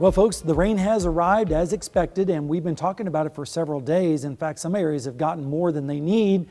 Well, folks, the rain has arrived as expected, and we've been talking about it for several days. In fact, some areas have gotten more than they need,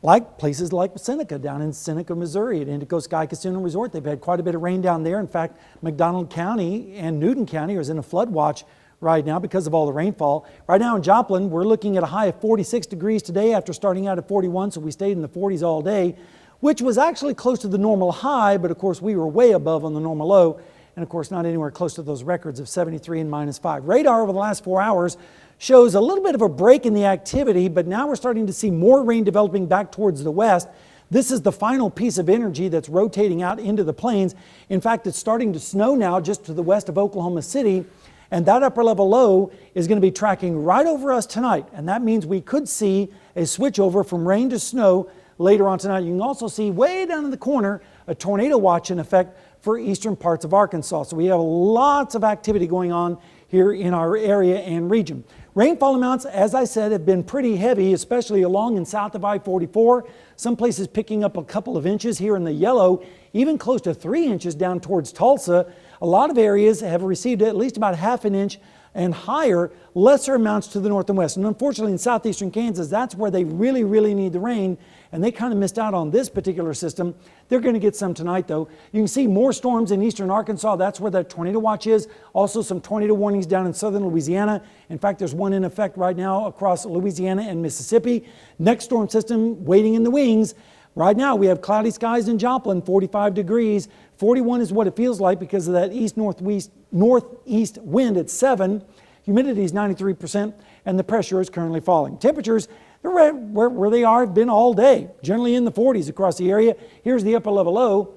like places like Seneca, down in Seneca, Missouri, at Indigo Sky Casino Resort. They've had quite a bit of rain down there. In fact, McDonald County and Newton County are in a flood watch right now because of all the rainfall. Right now in Joplin, we're looking at a high of 46 degrees today after starting out at 41, so we stayed in the 40s all day, which was actually close to the normal high, but of course we were way above on the normal low. And of course, not anywhere close to those records of 73 and -5. Radar over the last 4 hours shows a little bit of a break in the activity, but now we're starting to see more rain developing back towards the west. This is the final piece of energy that's rotating out into the plains. In fact, it's starting to snow now just to the west of Oklahoma City, and that upper level low is going to be tracking right over us tonight. And that means we could see a switch over from rain to snow later on tonight. You can also see way down in the corner a tornado watch in effect for eastern parts of Arkansas. So we have lots of activity going on here in our area and region. Rainfall amounts, as I said, have been pretty heavy, especially along and south of I-44. Some places picking up a couple of inches here in the yellow, even close to 3 inches down towards Tulsa. A lot of areas have received at least about ½ an inch and higher, lesser amounts to the north and west. And unfortunately in southeastern Kansas, that's where they really need the rain, and they kind of missed out on this particular system. They're going to get some tonight though. You can see more storms in eastern Arkansas. That's where that tornado watch is. Also some tornado warnings down in southern Louisiana. In fact, there's one in effect right now across Louisiana and Mississippi. Next storm system waiting in the wings. Right now we have cloudy skies in Joplin, 45 degrees. 41 is what it feels like because of that northeast wind at 7. Humidity is 93%, and the pressure is currently falling. Temperatures, they're where they are, have been all day, generally in the 40s across the area. Here's the upper level low.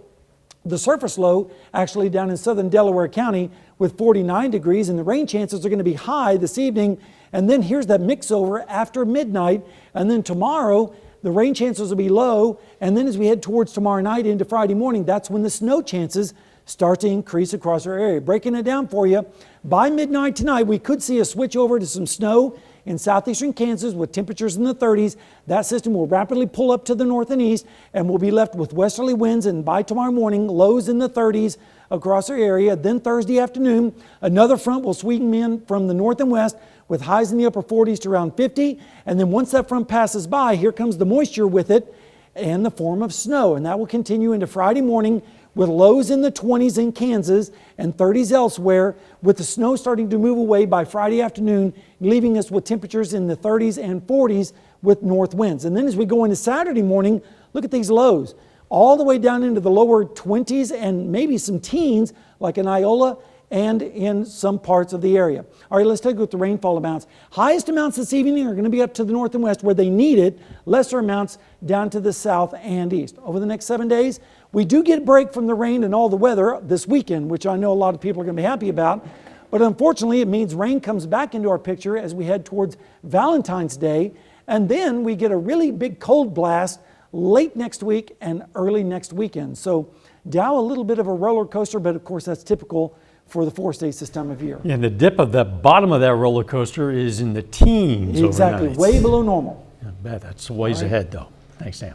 The surface low actually down in southern Delaware County with 49 degrees, and the rain chances are going to be high this evening. And then here's that mix over after midnight, and then tomorrow the rain chances will be low, and then as we head towards tomorrow night into Friday morning, that's when the snow chances start to increase across our area. Breaking it down for you, by midnight tonight, we could see a switch over to some snow in southeastern Kansas with temperatures in the 30s. That system will rapidly pull up to the north and east, and we'll be left with westerly winds, and by tomorrow morning, lows in the 30s across our area. Then Thursday afternoon, another front will swing in from the north and west with highs in the upper 40s to around 50. And then once that front passes by, here comes the moisture with it in the form of snow. And that will continue into Friday morning with lows in the 20s in Kansas and 30s elsewhere, with the snow starting to move away by Friday afternoon, leaving us with temperatures in the 30s and 40s with north winds. And then as we go into Saturday morning, look at these lows, all the way down into the lower 20s and maybe some teens like in Iola and in some parts of the area. All right, let's take a look at the rainfall amounts. Highest amounts this evening are going to be up to the north and west where they need it. Lesser amounts down to the south and east. Over the next 7 days, we do get a break from the rain and all the weather this weekend, which I know a lot of people are going to be happy about. But unfortunately, it means rain comes back into our picture as we head towards Valentine's Day. And then we get a really big cold blast late next week and early next weekend. So Dow, a little bit of a roller coaster, but of course that's typical for the 4 states this time of year. And the dip of the bottom of that roller coaster is in the teens exactly, overnight. way below normal. I bet that's a ways ahead though. Thanks, Sam.